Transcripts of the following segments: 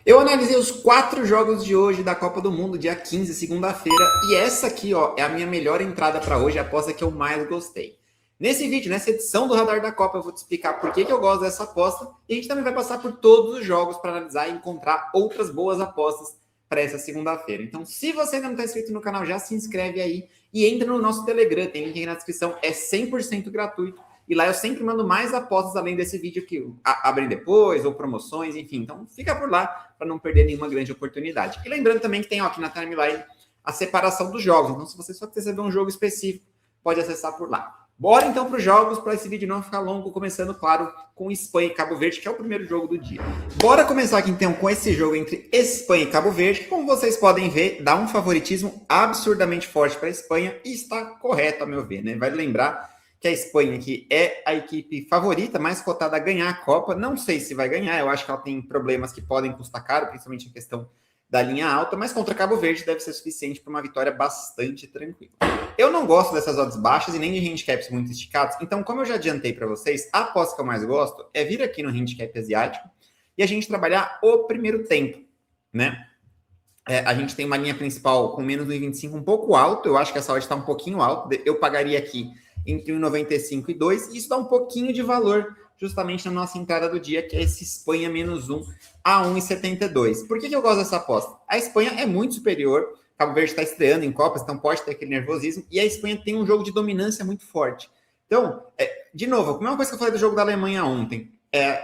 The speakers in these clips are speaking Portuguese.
Eu analisei os 4 jogos de hoje da Copa do Mundo, dia 15, segunda-feira, e essa aqui, ó, é a minha melhor entrada para hoje, a aposta que eu mais gostei. Nesse vídeo, nessa edição do Radar da Copa, eu vou te explicar por que eu gosto dessa aposta e a gente também vai passar por todos os jogos para analisar e encontrar outras boas apostas para essa segunda-feira. Então, se você ainda não está inscrito no canal, já se inscreve aí e entra no nosso Telegram, tem link aí na descrição, é 100% gratuito. E lá eu sempre mando mais apostas além desse vídeo que abrem depois, ou promoções, enfim. Então fica por lá para não perder nenhuma grande oportunidade. E lembrando também que tem ó, aqui na timeline a separação dos jogos. Então se você só quiser saber um jogo específico, pode acessar por lá. Bora então para os jogos, para esse vídeo não ficar longo, começando, claro, com Espanha e Cabo Verde, que é o primeiro jogo do dia. Bora começar aqui então com esse jogo entre Espanha e Cabo Verde, que como vocês podem ver, dá um favoritismo absurdamente forte para a Espanha e está correto, a meu ver, né? Vale lembrar que a Espanha aqui é a equipe favorita, mais cotada a ganhar a Copa. Não sei se vai ganhar, eu acho que ela tem problemas que podem custar caro, principalmente a questão da linha alta, mas contra Cabo Verde deve ser suficiente para uma vitória bastante tranquila. Eu não gosto dessas odds baixas e nem de handicaps muito esticados, então como eu já adiantei para vocês, a aposta que eu mais gosto é vir aqui no handicap asiático e a gente trabalhar o primeiro tempo, né? A gente tem uma linha principal com menos 1,25 um pouco alto, eu acho que essa odd está um pouquinho alta, eu pagaria aqui entre 1,95 e 2, e isso dá um pouquinho de valor justamente na nossa entrada do dia, que é esse Espanha menos 1 a 1,72. Por que eu gosto dessa aposta? A Espanha é muito superior, Cabo Verde está estreando em Copas, então pode ter aquele nervosismo, e a Espanha tem um jogo de dominância muito forte. Então, de novo, a mesma coisa que eu falei do jogo da Alemanha ontem,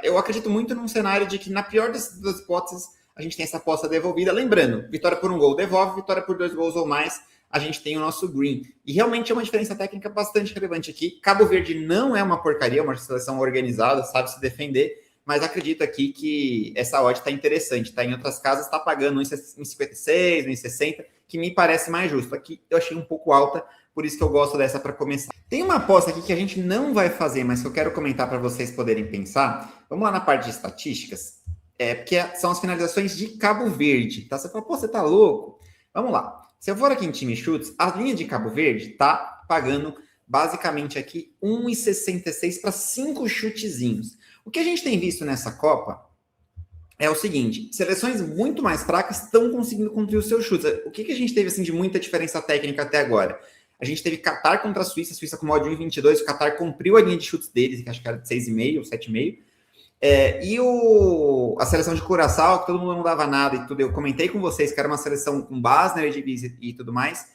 eu acredito muito num cenário de que, na pior das hipóteses, a gente tem essa aposta devolvida. Lembrando, vitória por um gol devolve, vitória por 2 gols ou mais, a gente tem o nosso green. E realmente é uma diferença técnica bastante relevante aqui. Cabo Verde não é uma porcaria, é uma seleção organizada, sabe se defender, mas acredito aqui que essa odd está interessante. Tá? Em outras casas está pagando 1,56, 1,60, que me parece mais justo. Aqui eu achei um pouco alta, por isso que eu gosto dessa para começar. Tem uma aposta aqui que a gente não vai fazer, mas que eu quero comentar para vocês poderem pensar. Vamos lá na parte de estatísticas. Porque são as finalizações de Cabo Verde. Tá? Você fala, pô, você tá louco? Vamos lá. Se eu for aqui em time chutes, a linha de Cabo Verde tá pagando basicamente aqui 1,66 para 5 chutezinhos. O que a gente tem visto nessa Copa é o seguinte, seleções muito mais fracas estão conseguindo cumprir os seus chutes. O que a gente teve assim, de muita diferença técnica até agora? A gente teve Catar contra a Suíça com modo 1,22, o Catar cumpriu a linha de chutes deles, que acho que era de 6,5 ou 7,5. E a seleção de Curaçao, que todo mundo não dava nada e tudo, eu comentei com vocês que era uma seleção com base na Eredivisie e tudo mais.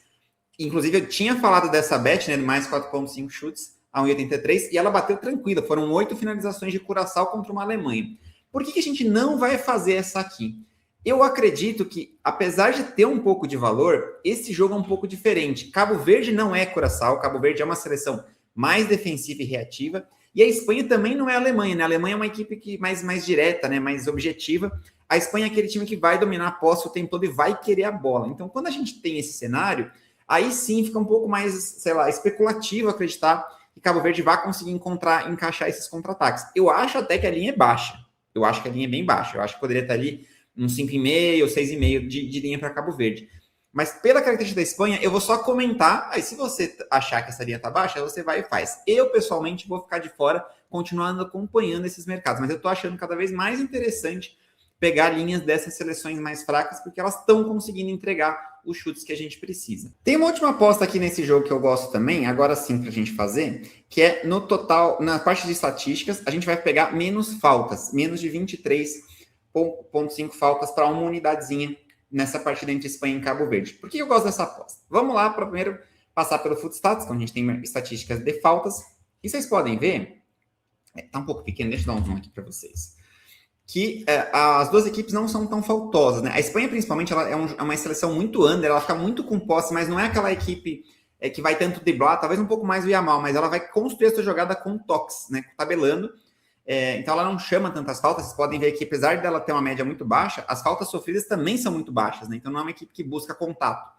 Inclusive, eu tinha falado dessa bet, né, de mais 4,5 chutes a 1,83, e ela bateu tranquila. Foram 8 finalizações de Curaçao contra uma Alemanha. Por que a gente não vai fazer essa aqui? Eu acredito que, apesar de ter um pouco de valor, esse jogo é um pouco diferente. Cabo Verde não é Curaçao, Cabo Verde é uma seleção mais defensiva e reativa, e a Espanha também não é a Alemanha, né? A Alemanha é uma equipe que mais direta, né? Mais objetiva. A Espanha é aquele time que vai dominar a posse o tempo todo e vai querer a bola. Então, quando a gente tem esse cenário, aí sim fica um pouco mais, sei lá, especulativo acreditar que Cabo Verde vai conseguir encaixar esses contra-ataques. Eu acho até que a linha é baixa. Eu acho que a linha é bem baixa. Eu acho que poderia estar ali uns 5,5 ou 6,5 de linha para Cabo Verde. Mas pela característica da Espanha, eu vou só comentar. Aí, se você achar que essa linha tá baixa, você vai e faz. Eu, pessoalmente, vou ficar de fora, continuando acompanhando esses mercados. Mas eu tô achando cada vez mais interessante pegar linhas dessas seleções mais fracas, porque elas estão conseguindo entregar os chutes que a gente precisa. Tem uma última aposta aqui nesse jogo que eu gosto também, agora sim, pra gente fazer, que é no total, na parte de estatísticas, a gente vai pegar menos faltas, menos de 23,5 faltas para uma unidadezinha nessa partida entre Espanha e Cabo Verde. Por que eu gosto dessa aposta? Vamos lá para primeiro passar pelo Footstats, onde a gente tem estatísticas de faltas. E vocês podem ver, tá um pouco pequeno, deixa eu dar um zoom aqui para vocês, que as duas equipes não são tão faltosas, né? A Espanha, principalmente, ela é uma seleção muito under, ela fica muito com posse, mas não é aquela equipe que vai tanto driblar, talvez um pouco mais o Yamal, mas ela vai construir essa jogada com toques, né? Tabelando. Então ela não chama tantas faltas. Vocês podem ver que, apesar dela ter uma média muito baixa, as faltas sofridas também são muito baixas, né? Então não é uma equipe que busca contato.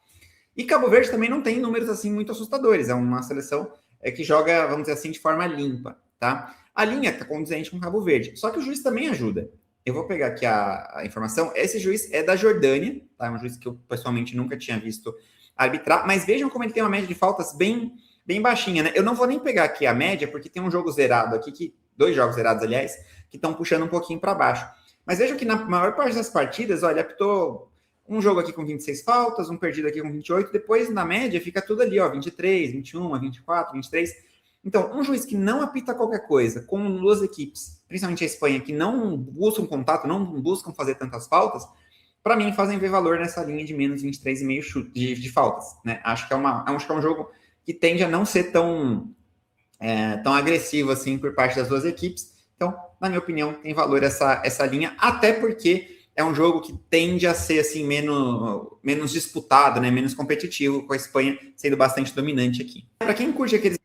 E Cabo Verde também não tem números assim muito assustadores, é uma seleção que joga, vamos dizer assim, de forma limpa, tá? A linha está condizente com Cabo Verde, só que o juiz também ajuda. Eu vou pegar aqui a informação. Esse juiz é da Jordânia, tá? É um juiz que eu pessoalmente nunca tinha visto arbitrar, mas vejam como ele tem uma média de faltas bem baixinha, né? Eu não vou nem pegar aqui a média, porque tem um jogo zerado aqui, 2 jogos zerados, aliás, que estão puxando um pouquinho para baixo. Mas vejo que na maior parte das partidas, olha, apitou um jogo aqui com 26 faltas, um perdido aqui com 28, depois, na média, fica tudo ali, ó, 23, 21, 24, 23. Então, um juiz que não apita qualquer coisa, com duas equipes, principalmente a Espanha, que não buscam contato, não buscam fazer tantas faltas, para mim, fazem ver valor nessa linha de menos 23,5 chute de faltas, né? Acho que é um jogo que tende a não ser tão agressivo assim por parte das duas equipes. Então, na minha opinião, tem valor essa linha, até porque é um jogo que tende a ser assim menos disputado, né? Menos competitivo, com a Espanha sendo bastante dominante aqui. Para quem curte aqueles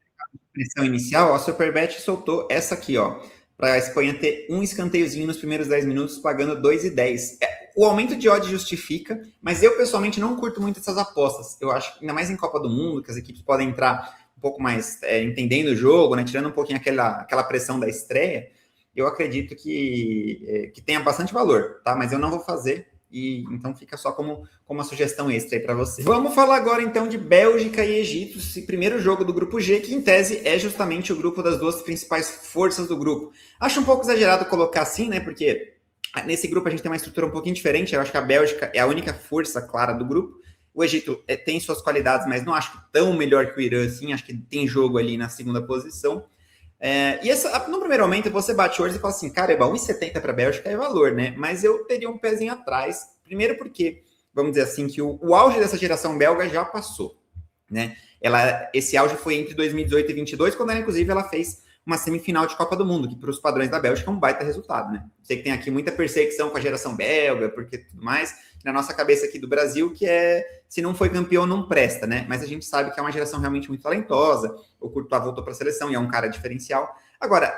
pressão inicial, a Superbet soltou essa aqui, ó, para a Espanha ter um escanteiozinho nos primeiros 10 minutos, pagando 2,10. O aumento de odds justifica, mas eu pessoalmente não curto muito essas apostas. Eu acho que ainda mais em Copa do Mundo, que as equipes podem entrar um pouco mais entendendo o jogo, né, tirando um pouquinho aquela pressão da estreia, eu acredito que tenha bastante valor, tá? Mas eu não vou fazer, e então fica só como uma sugestão extra aí para você. Vamos falar agora então de Bélgica e Egito, esse primeiro jogo do grupo G, que em tese é justamente o grupo das duas principais forças do grupo. Acho um pouco exagerado colocar assim, né? Porque nesse grupo a gente tem uma estrutura um pouquinho diferente. Eu acho que a Bélgica é a única força clara do grupo. O Egito tem suas qualidades, mas não acho que tão melhor que o Irã, assim. Acho que tem jogo ali na segunda posição. No primeiro momento, você bate o olho e fala assim, caramba, 1,70 para a Bélgica é valor, né? Mas eu teria um pezinho atrás. Primeiro porque, vamos dizer assim, que o auge dessa geração belga já passou, né? Esse auge foi entre 2018 e 2022, quando ela, inclusive, ela fez uma semifinal de Copa do Mundo, que para os padrões da Bélgica é um baita resultado, né? Sei que tem aqui muita perseguição com a geração belga, porque tudo mais, na nossa cabeça aqui do Brasil, que se não foi campeão, não presta, né? Mas a gente sabe que é uma geração realmente muito talentosa, o Courtois voltou para a seleção e é um cara diferencial. Agora,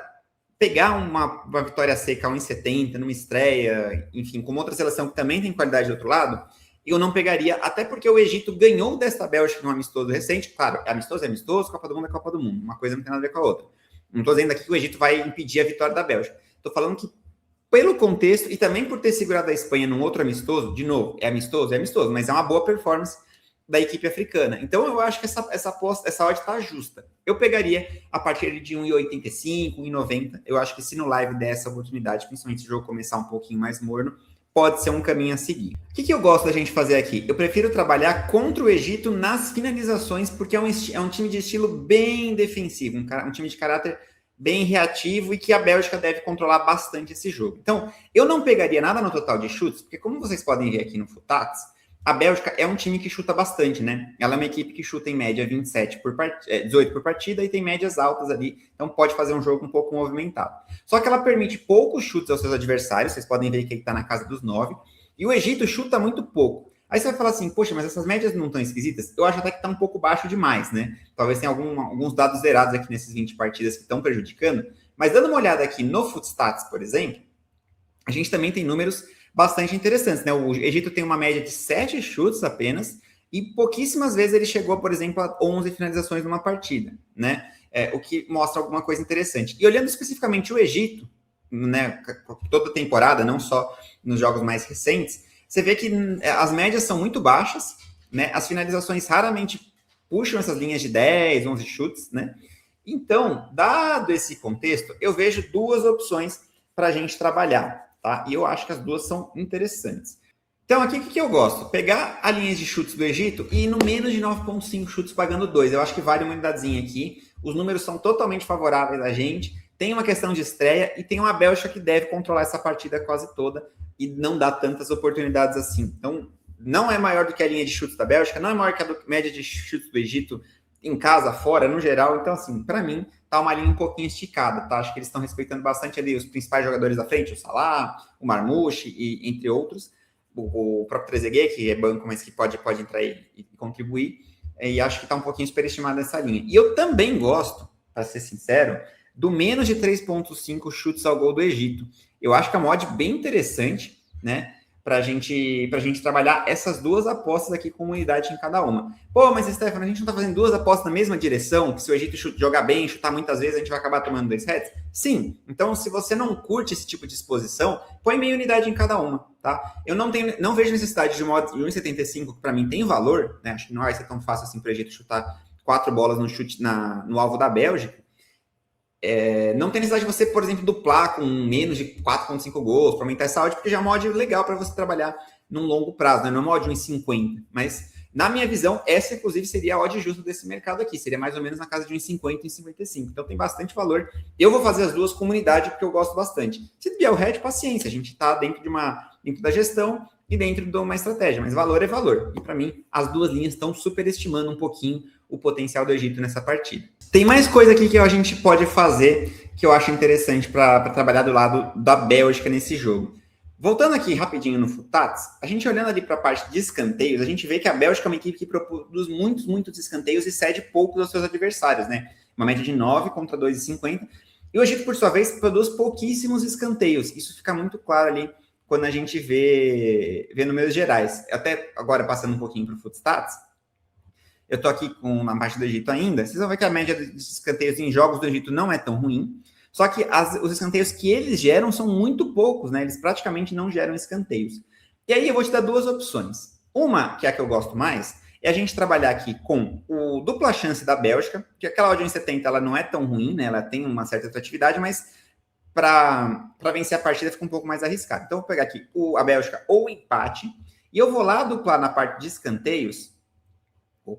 pegar uma vitória seca 1,70 numa estreia, enfim, com outra seleção que também tem qualidade do outro lado, eu não pegaria, até porque o Egito ganhou desta Bélgica num amistoso recente. Claro, amistoso é amistoso, Copa do Mundo é Copa do Mundo, uma coisa não tem nada a ver com a outra. Não estou dizendo aqui que o Egito vai impedir a vitória da Bélgica. Estou falando que, pelo contexto, e também por ter segurado a Espanha num outro amistoso, de novo, é amistoso, mas é uma boa performance da equipe africana. Então, eu acho que essa odd está justa. Eu pegaria a partir de 1,85, 1,90. Eu acho que se no live der essa oportunidade, principalmente se o jogo começar um pouquinho mais morno, pode ser um caminho a seguir. O que eu gosto da gente fazer aqui? Eu prefiro trabalhar contra o Egito nas finalizações, porque é um time de estilo bem defensivo, um time de caráter bem reativo e que a Bélgica deve controlar bastante esse jogo. Então, eu não pegaria nada no total de chutes, porque como vocês podem ver aqui no Futats, a Bélgica é um time que chuta bastante, né? Ela é uma equipe que chuta em média 18 por partida e tem médias altas ali, então pode fazer um jogo um pouco movimentado. Só que ela permite poucos chutes aos seus adversários, vocês podem ver que ele está na casa dos 9, e o Egito chuta muito pouco. Aí você vai falar assim, poxa, mas essas médias não estão esquisitas? Eu acho até que está um pouco baixo demais, né? Talvez tenha alguns dados zerados aqui nesses 20 partidas que estão prejudicando, mas dando uma olhada aqui no Footstats, por exemplo, a gente também tem números bastante interessantes, né? O Egito tem uma média de 7 chutes apenas e pouquíssimas vezes ele chegou, por exemplo, a 11 finalizações numa partida, né? O que mostra alguma coisa interessante. E olhando especificamente o Egito, né, toda a temporada, não só nos jogos mais recentes, você vê que as médias são muito baixas, né? As finalizações raramente puxam essas linhas de 10, 11 chutes, né? Então, dado esse contexto, eu vejo duas opções para a gente trabalhar. Tá? E eu acho que as duas são interessantes. Então, aqui o que eu gosto? Pegar a linha de chutes do Egito e ir no menos de 9,5 chutes pagando 2. Eu acho que vale uma unidadezinha aqui. Os números são totalmente favoráveis a gente. Tem uma questão de estreia e tem uma Bélgica que deve controlar essa partida quase toda e não dá tantas oportunidades assim. Então, não é maior do que a linha de chutes da Bélgica, não é maior que a média de chutes do Egito em casa, fora, no geral. Então, assim, para mim, tá uma linha um pouquinho esticada, tá? Acho que eles estão respeitando bastante ali os principais jogadores da frente, o Salah, o Marmouche, e entre outros. O próprio Trezeguet, que é banco, mas que pode entrar e contribuir. E acho que tá um pouquinho superestimado essa linha. E eu também gosto, para ser sincero, do menos de 3,5 chutes ao gol do Egito. Eu acho que é uma odd bem interessante, né? Pra gente trabalhar essas duas apostas aqui com unidade em cada uma. Pô, mas Stefano, a gente não tá fazendo duas apostas na mesma direção? Que se o Egito jogar bem, chutar muitas vezes, a gente vai acabar tomando 2 sets? Sim. Então, se você não curte esse tipo de exposição, põe meia unidade em cada uma, tá? Eu não vejo necessidade de uma odd de 1,75, que para mim tem valor, né? Acho que não vai ser tão fácil assim pro Egito chutar 4 bolas no chute no alvo da Bélgica. Não tem necessidade de você, por exemplo, duplar com menos de 4,5 gols para aumentar essa odd, porque já é uma odd legal para você trabalhar num longo prazo, né? Não é uma odd 1,50. Mas, na minha visão, essa, inclusive, seria a odd justa desse mercado aqui. Seria mais ou menos na casa de 1,50 e 1,55. Então, tem bastante valor. Eu vou fazer as duas comunidades, porque eu gosto bastante. Se vier o hedge, paciência. A gente está dentro da gestão e dentro de uma estratégia. Mas valor é valor. E, para mim, as duas linhas estão superestimando um pouquinho o potencial do Egito nessa partida. Tem mais coisa aqui que a gente pode fazer que eu acho interessante para trabalhar do lado da Bélgica nesse jogo. Voltando aqui rapidinho no Futats, a gente olhando ali para a parte de escanteios, a gente vê que a Bélgica é uma equipe que produz muitos escanteios e cede poucos aos seus adversários, né? Uma média de 9 contra 2,50. E o Egito, por sua vez, produz pouquíssimos escanteios. Isso fica muito claro ali quando a gente vê números gerais. Até agora, passando um pouquinho para o Futstats, eu estou aqui na parte do Egito ainda, vocês vão ver que a média de escanteios em jogos do Egito não é tão ruim, só que os escanteios que eles geram são muito poucos, né? Eles praticamente não geram escanteios. E aí eu vou te dar duas opções. Uma, que é a que eu gosto mais, é a gente trabalhar aqui com o dupla chance da Bélgica, que aquela odd 1,70 ela não é tão ruim, né? Ela tem uma certa atratividade, mas para vencer a partida fica um pouco mais arriscado. Então eu vou pegar aqui a Bélgica ou o empate, e eu vou lá duplar na parte de escanteios.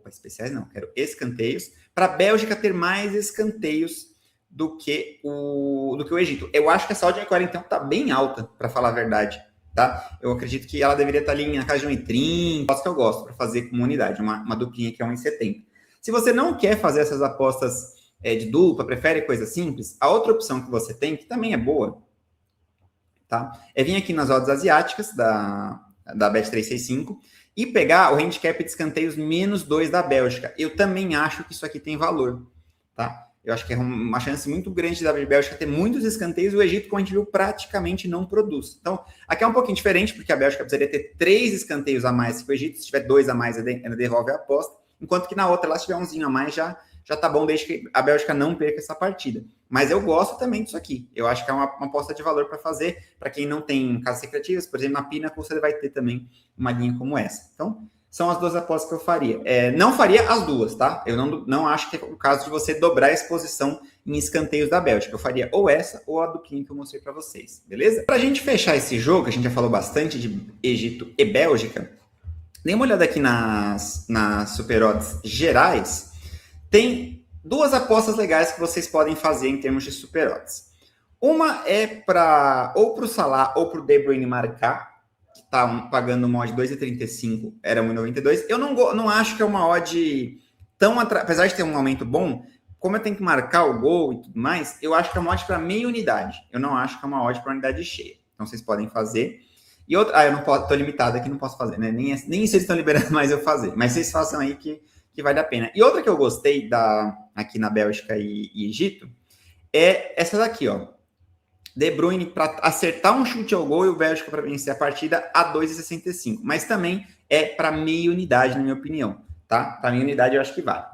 Especiais não, quero escanteios, para a Bélgica ter mais escanteios do que o Egito. Eu acho que essa odd agora, então, está bem alta, para falar a verdade, tá? Eu acredito que ela deveria estar ali na casa de 1,30, que eu gosto, para fazer comunidade, uma duplinha que é 1,70. Se você não quer fazer essas apostas de dupla, prefere coisa simples, a outra opção que você tem, que também é boa, tá? É vir aqui nas odds asiáticas da Bet365 e pegar o handicap de escanteios -2 da Bélgica. Eu também acho que isso aqui tem valor, tá? Eu acho que é uma chance muito grande da Bélgica ter muitos escanteios e o Egito, como a gente viu, praticamente não produz. Então, aqui é um pouquinho diferente, porque a Bélgica precisaria ter 3 escanteios a mais que o Egito. Se tiver 2 a mais, ela devolve a aposta. Enquanto que na outra, lá, se tiver umzinho a mais, já tá bom, desde que a Bélgica não perca essa partida. Mas eu gosto também disso aqui. Eu acho que é uma aposta de valor para fazer. Para quem não tem casas secretivas, por exemplo, na Pinnacle, você vai ter também uma linha como essa. Então, são as duas apostas que eu faria. Não faria as duas, tá? Eu não acho que é o caso de você dobrar a exposição em escanteios da Bélgica. Eu faria ou essa ou a duplinha que eu mostrei para vocês, beleza? Para a gente fechar esse jogo, a gente já falou bastante de Egito e Bélgica, dê uma olhada aqui nas super odds gerais. Tem duas apostas legais que vocês podem fazer em termos de super odds. Uma é ou para o Salah ou para o De Bruyne marcar, que está pagando uma odd 2,35, era 1,92. Eu não acho que é uma odd tão... Apesar de ter um aumento bom, como eu tenho que marcar o gol e tudo mais, eu acho que é uma odd para meia unidade. Eu não acho que é uma odd para unidade cheia. Então, vocês podem fazer. E outra... eu não posso... Estou limitado aqui, não posso fazer, né? Nem isso eles estão liberando mais eu fazer. Mas vocês façam aí que vale a pena. E outra que eu gostei aqui na Bélgica e Egito é essa daqui, ó. De Bruyne para acertar um chute ao gol e o Bélgica para vencer a partida a 2,65. Mas também é para meia unidade, na minha opinião, tá? Para meia unidade eu acho que vale.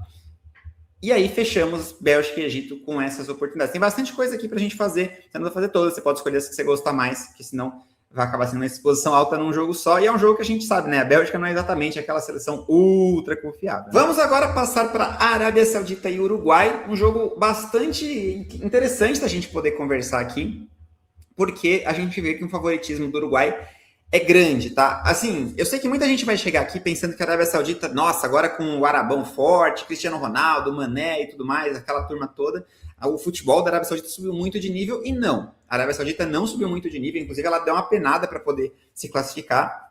E aí fechamos Bélgica e Egito com essas oportunidades. Tem bastante coisa aqui para a gente fazer. Você não vai fazer todas, você pode escolher as que você gostar mais, porque senão vai acabar sendo uma exposição alta num jogo só, e é um jogo que a gente sabe, né? A Bélgica não é exatamente aquela seleção ultra confiável. Vamos agora passar para a Arábia Saudita e Uruguai, um jogo bastante interessante da gente poder conversar aqui, porque a gente vê que o favoritismo do Uruguai é grande, tá? Assim, eu sei que muita gente vai chegar aqui pensando que a Arábia Saudita, nossa, agora com o Arabão forte, Cristiano Ronaldo, Mané e tudo mais, aquela turma toda, o futebol da Arábia Saudita subiu muito de nível, e não. A Arábia Saudita não subiu muito de nível, inclusive ela deu uma penada para poder se classificar,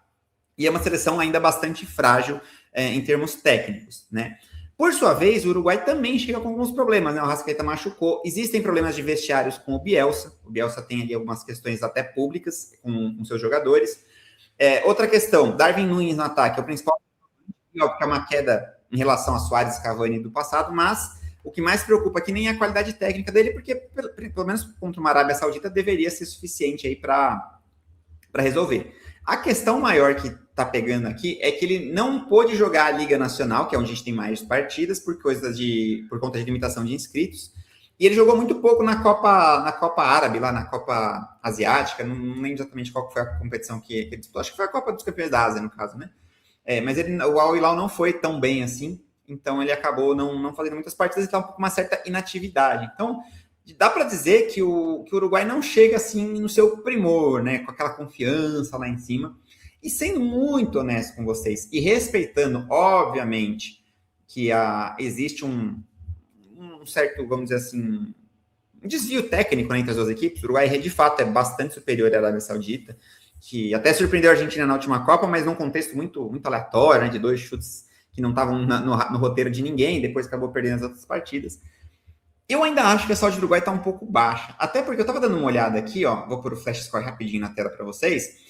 e é uma seleção ainda bastante frágil em termos técnicos, né? Por sua vez, o Uruguai também chega com alguns problemas, né? O Arrascaeta machucou, existem problemas de vestiários com o Bielsa tem ali algumas questões até públicas com seus jogadores. Outra questão, Darwin Núñez no ataque, é o principal, porque é uma queda em relação a Suárez e Cavani do passado, mas o que mais preocupa aqui nem é a qualidade técnica dele, porque pelo menos contra uma Arábia Saudita deveria ser suficiente aí para resolver. A questão maior que tá pegando aqui é que ele não pôde jogar a Liga Nacional, que é onde a gente tem mais partidas, por conta de limitação de inscritos. E ele jogou muito pouco na Copa Árabe, lá na Copa Asiática. Não lembro exatamente qual foi a competição que ele disputou. Acho que foi a Copa dos Campeões da Ásia, no caso, né? Mas o Al Hilal não foi tão bem assim. Então ele acabou não fazendo muitas partidas e tá com uma certa inatividade. Então, dá para dizer que o Uruguai não chega assim no seu primor, né? Com aquela confiança lá em cima. E sendo muito honesto com vocês, e respeitando, obviamente, que existe um certo, vamos dizer assim, um desvio técnico, né, entre as duas equipes. O Uruguai, de fato, é bastante superior à Arábia Saudita, que até surpreendeu a Argentina na última Copa, mas num contexto muito, muito aleatório, né, de 2 chutes que não estavam no roteiro de ninguém, depois acabou perdendo as outras partidas. Eu ainda acho que a saúde do Uruguai está um pouco baixa, até porque eu estava dando uma olhada aqui, ó, vou pôr o flash score rapidinho na tela para vocês.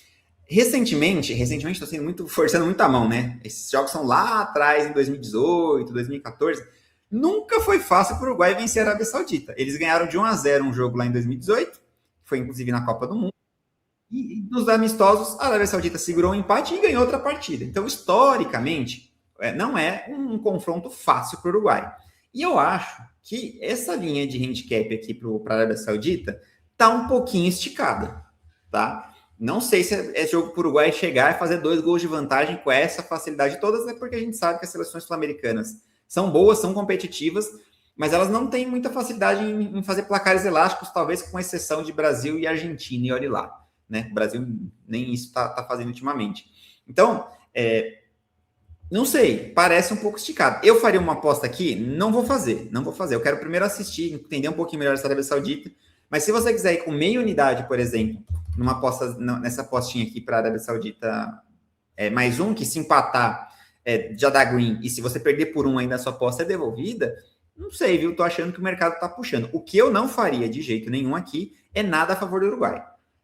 Recentemente estou forçando muito a mão, né? Esses jogos são lá atrás, em 2018, 2014. Nunca foi fácil para o Uruguai vencer a Arábia Saudita. Eles ganharam de 1-0 um jogo lá em 2018, foi inclusive na Copa do Mundo. E nos amistosos, a Arábia Saudita segurou um empate e ganhou outra partida. Então, historicamente, não é um confronto fácil para o Uruguai. E eu acho que essa linha de handicap aqui para a Arábia Saudita está um pouquinho esticada, tá? Não sei se é jogo para o Uruguai chegar e fazer 2 gols de vantagem com essa facilidade todas, é porque a gente sabe que as seleções sul-americanas são boas, são competitivas, mas elas não têm muita facilidade em fazer placares elásticos, talvez com exceção de Brasil e Argentina, e olhe lá, né? O Brasil nem isso está fazendo ultimamente. Então, não sei, parece um pouco esticado. Eu faria uma aposta aqui? Não vou fazer. Eu quero primeiro assistir, entender um pouquinho melhor essa Arábia Saudita, mas se você quiser ir com meia unidade, por exemplo, nessa apostinha aqui para a Arábia Saudita, mais um, que se empatar já dá green, e se você perder por um ainda a sua aposta é devolvida, não sei, viu? Tô achando que o mercado tá puxando. O que eu não faria de jeito nenhum aqui é nada a favor do Uruguai.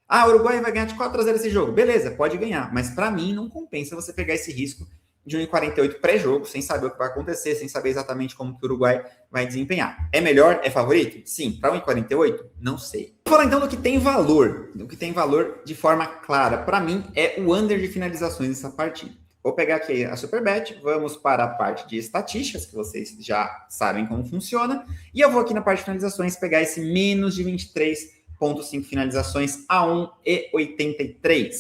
O Uruguai vai ganhar de 4-0 esse jogo. Beleza, pode ganhar, mas para mim não compensa você pegar esse risco de 1,48 pré-jogo, sem saber o que vai acontecer, sem saber exatamente como que o Uruguai vai desempenhar. É melhor? É favorito? Sim. Para 1,48? Não sei. Vou falar então do que tem valor. Do que tem valor de forma clara. Para mim, é o under de finalizações dessa partida. Vou pegar aqui a Superbet, vamos para a parte de estatísticas, que vocês já sabem como funciona, e eu vou aqui na parte de finalizações pegar esse menos de 23,5 finalizações a 1,83.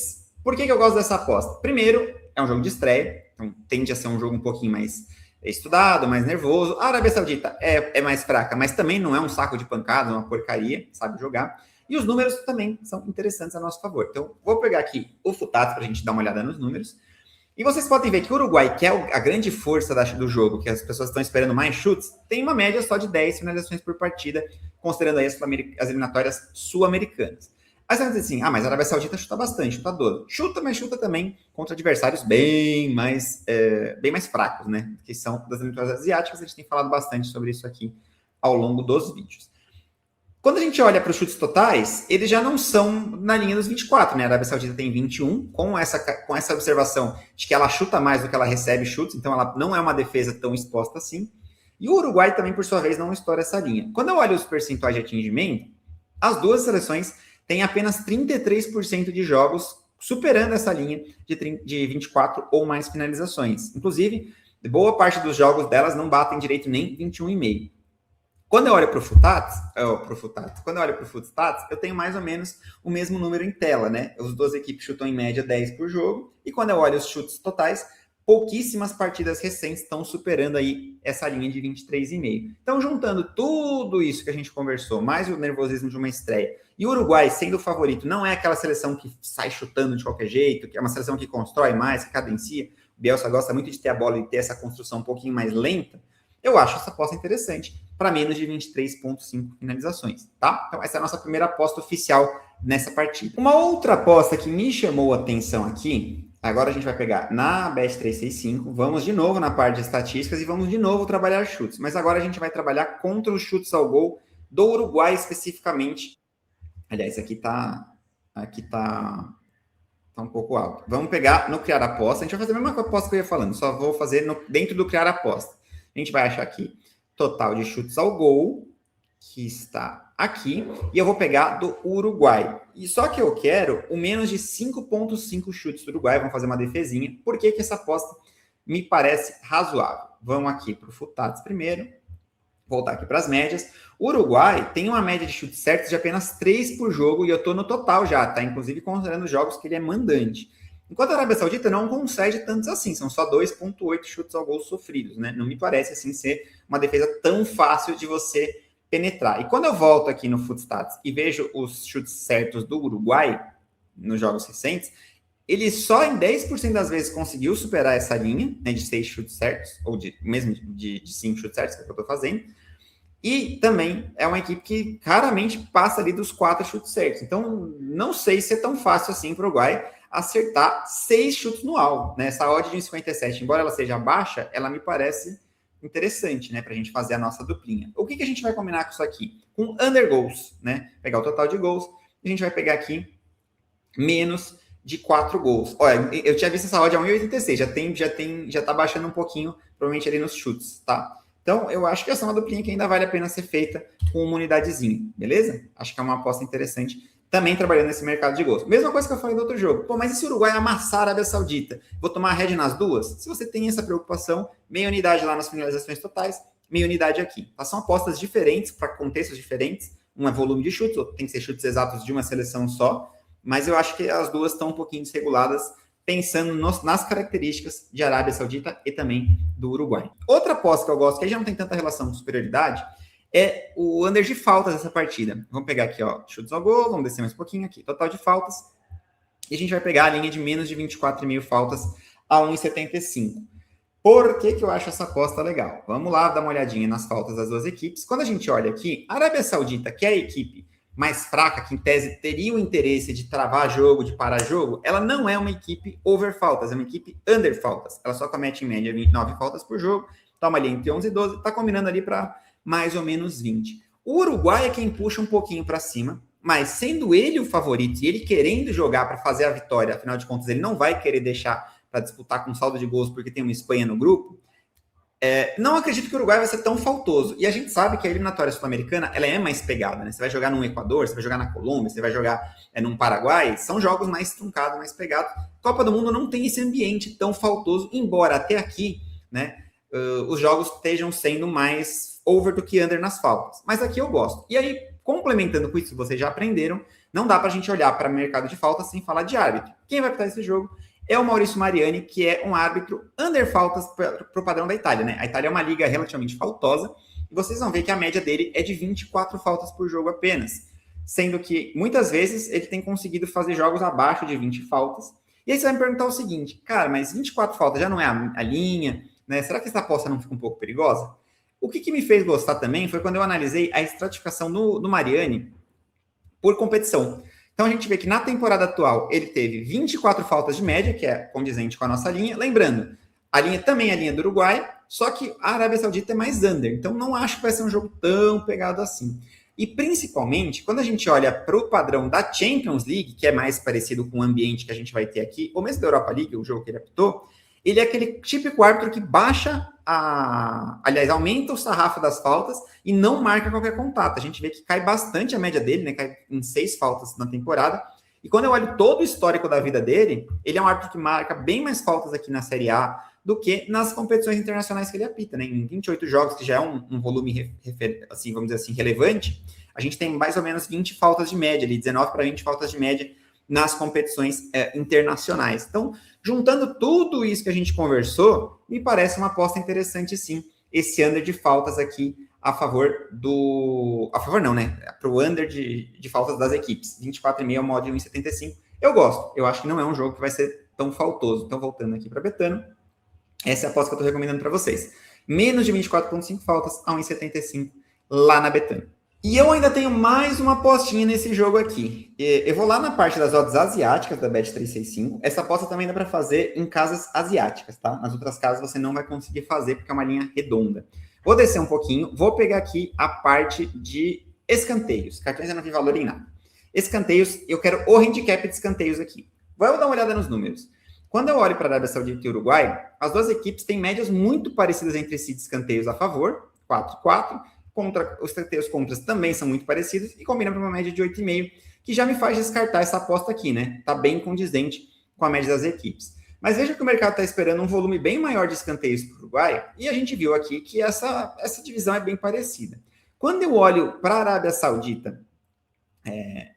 Por que eu gosto dessa aposta? Primeiro, é um jogo de estreia, então tende a ser um jogo um pouquinho mais estudado, mais nervoso. A Arábia Saudita é mais fraca, mas também não é um saco de pancada, uma porcaria, sabe jogar. E os números também são interessantes a nosso favor. Então, vou pegar aqui o Futato para a gente dar uma olhada nos números. E vocês podem ver que o Uruguai, que é a grande força do jogo, que as pessoas estão esperando mais chutes, tem uma média só de 10 finalizações por partida, considerando aí as eliminatórias sul-americanas. Aí você vai dizer assim, mas a Arábia Saudita chuta bastante, chuta 12. Chuta, mas chuta também contra adversários bem mais fracos, né? Que são das eliminatórias asiáticas, a gente tem falado bastante sobre isso aqui ao longo dos vídeos. Quando a gente olha para os chutes totais, eles já não são na linha dos 24, né? A Arábia Saudita tem 21, com essa observação de que ela chuta mais do que ela recebe chutes, então ela não é uma defesa tão exposta assim. E o Uruguai também, por sua vez, não estoura essa linha. Quando eu olho os percentuais de atingimento, as duas seleções têm apenas 33% de jogos superando essa linha de 24 ou mais finalizações. Inclusive, boa parte dos jogos delas não batem direito nem 21,5. Quando eu olho para o Futstats, eu tenho mais ou menos o mesmo número em tela, né? As duas equipes chutam em média 10 por jogo, e quando eu olho os chutes totais, pouquíssimas partidas recentes estão superando aí essa linha de 23,5. Então, juntando tudo isso que a gente conversou, mais o nervosismo de uma estreia, e o Uruguai sendo o favorito, não é aquela seleção que sai chutando de qualquer jeito, que é uma seleção que constrói mais, que cadencia. O Bielsa gosta muito de ter a bola e ter essa construção um pouquinho mais lenta. Eu acho essa aposta interessante para menos de 23,5 finalizações, tá? Então, essa é a nossa primeira aposta oficial nessa partida. Uma outra aposta que me chamou a atenção aqui, agora a gente vai pegar na Bet365, vamos de novo na parte de estatísticas e vamos de novo trabalhar chutes, mas agora a gente vai trabalhar contra os chutes ao gol do Uruguai especificamente. Aliás, aqui tá um pouco alto. Vamos pegar no Criar Aposta, a gente vai fazer a mesma aposta que eu ia falando, só vou fazer dentro do Criar Aposta. A gente vai achar aqui total de chutes ao gol, que está aqui, e eu vou pegar do Uruguai. E só que eu quero o menos de 5,5 chutes do Uruguai, vamos fazer uma defesinha. Por que essa aposta me parece razoável? Vamos aqui para o Futatos primeiro, voltar aqui para as médias. O Uruguai tem uma média de chutes certos de apenas 3 por jogo, e eu estou no total já, tá? Inclusive considerando os jogos que ele é mandante. Enquanto a Arábia Saudita não concede tantos assim, são só 2,8 chutes ao gol sofridos, né? Não me parece assim ser uma defesa tão fácil de você penetrar. E quando eu volto aqui no Footstats e vejo os chutes certos do Uruguai, nos jogos recentes, ele só em 10% das vezes conseguiu superar essa linha, né, de 6 chutes certos, ou mesmo de 5 chutes certos, que é o que eu estou fazendo. E também é uma equipe que raramente passa ali dos 4 chutes certos. Então, não sei se é tão fácil assim para o Uruguai acertar 6 chutes no alvo. Né? Essa odd de 1,57, embora ela seja baixa, ela me parece interessante, né, para a gente fazer a nossa duplinha. O que a gente vai combinar com isso aqui? Com under goals, né? Pegar o total de gols, e a gente vai pegar aqui menos de 4 gols. Olha, eu tinha visto essa odd a 1,86, já tá baixando um pouquinho, provavelmente ali nos chutes, tá? Então, eu acho que essa é uma duplinha que ainda vale a pena ser feita com uma unidadezinha, beleza? Acho que é uma aposta interessante, também trabalhando nesse mercado de gols. Mesma coisa que eu falei do outro jogo. Pô, mas e se o Uruguai amassar a Arábia Saudita? Vou tomar a head nas duas? Se você tem essa preocupação, meia unidade lá nas finalizações totais, meia unidade aqui. Tá? São apostas diferentes, para contextos diferentes. Um é volume de chutes, outro tem que ser chutes exatos de uma seleção só. Mas eu acho que as duas estão um pouquinho desreguladas, pensando nas características de Arábia Saudita e também do Uruguai. Outra aposta que eu gosto, que já não tem tanta relação com superioridade, é o under de faltas dessa partida. Vamos pegar aqui, ó, chutes ao gol, vamos descer mais um pouquinho aqui, total de faltas, e a gente vai pegar a linha de menos de 24,5 faltas a 1,75. Por que eu acho essa aposta legal? Vamos lá dar uma olhadinha nas faltas das duas equipes. Quando a gente olha aqui, a Arábia Saudita, que é a equipe mais fraca, que em tese teria o interesse de travar jogo, de parar jogo, ela não é uma equipe over faltas, é uma equipe under faltas. Ela só comete em média 29 faltas por jogo, toma ali entre 11 e 12, está combinando ali para mais ou menos 20. O Uruguai é quem puxa um pouquinho para cima, mas sendo ele o favorito e ele querendo jogar para fazer a vitória, afinal de contas ele não vai querer deixar para disputar com saldo de gols porque tem uma Espanha no grupo, não acredito que o Uruguai vai ser tão faltoso. E a gente sabe que a eliminatória sul-americana ela é mais pegada, né? Você vai jogar no Equador, você vai jogar na Colômbia, você vai jogar num Paraguai, são jogos mais truncados, mais pegados. Copa do Mundo não tem esse ambiente tão faltoso, embora até aqui, né, os jogos estejam sendo mais over do que under nas faltas. Mas aqui eu gosto. E aí, complementando com isso que vocês já aprenderam, não dá para a gente olhar para o mercado de faltas sem falar de árbitro. Quem vai apitar esse jogo é o Maurício Mariani, que é um árbitro under faltas para o padrão da Itália, né? A Itália é uma liga relativamente faltosa, e vocês vão ver que a média dele é de 24 faltas por jogo apenas, sendo que muitas vezes ele tem conseguido fazer jogos abaixo de 20 faltas. E aí você vai me perguntar o seguinte, cara, mas 24 faltas já não é a linha, né? Será que essa aposta não fica um pouco perigosa? O que me fez gostar também foi quando eu analisei a estratificação do Mariani por competição. Então a gente vê que na temporada atual ele teve 24 faltas de média, que é condizente com a nossa linha. Lembrando, a linha também é a linha do Uruguai, só que a Arábia Saudita é mais under. Então não acho que vai ser um jogo tão pegado assim. E principalmente, quando a gente olha para o padrão da Champions League, que é mais parecido com o ambiente que a gente vai ter aqui, ou mesmo da Europa League, o jogo que ele apitou, ele é aquele típico árbitro que baixa aumenta o sarrafo das faltas e não marca qualquer contato. A gente vê que cai bastante a média dele, né? Cai em 6 faltas na temporada. E quando eu olho todo o histórico da vida dele, ele é um árbitro que marca bem mais faltas aqui na Série A do que nas competições internacionais que ele apita, né? Em 28 jogos, que já é um volume, assim, vamos dizer assim, relevante, a gente tem mais ou menos 20 faltas de média, ali, 19 para 20 faltas de média nas competições internacionais. Então, juntando tudo isso que a gente conversou, me parece uma aposta interessante, sim, esse under de faltas aqui a favor do... A favor não, né? Para o under de faltas das equipes. 24,5 é o modo de 1,75. Eu gosto. Eu acho que não é um jogo que vai ser tão faltoso. Então, voltando aqui para Betano, essa é a aposta que eu estou recomendando para vocês. Menos de 24,5 faltas a 1,75 lá na Betano. E eu ainda tenho mais uma apostinha nesse jogo aqui. Eu vou lá na parte das odds asiáticas da Bet365. Essa aposta também dá para fazer em casas asiáticas, tá? Nas outras casas você não vai conseguir fazer porque é uma linha redonda. Vou descer um pouquinho, vou pegar aqui a parte de escanteios. Cartões eu não vi valor em nada. Escanteios, eu quero o handicap de escanteios aqui. Vou dar uma olhada nos números. Quando eu olho para a Arábia Saudita e Uruguai, as duas equipes têm médias muito parecidas entre si de escanteios a favor, 4-4. Os escanteios contras também são muito parecidos e combinam para uma média de 8,5, que já me faz descartar essa aposta aqui, né? Está bem condizente com a média das equipes. Mas veja que o mercado está esperando um volume bem maior de escanteios para o Uruguai, e a gente viu aqui que essa divisão é bem parecida. Quando eu olho para a Arábia Saudita,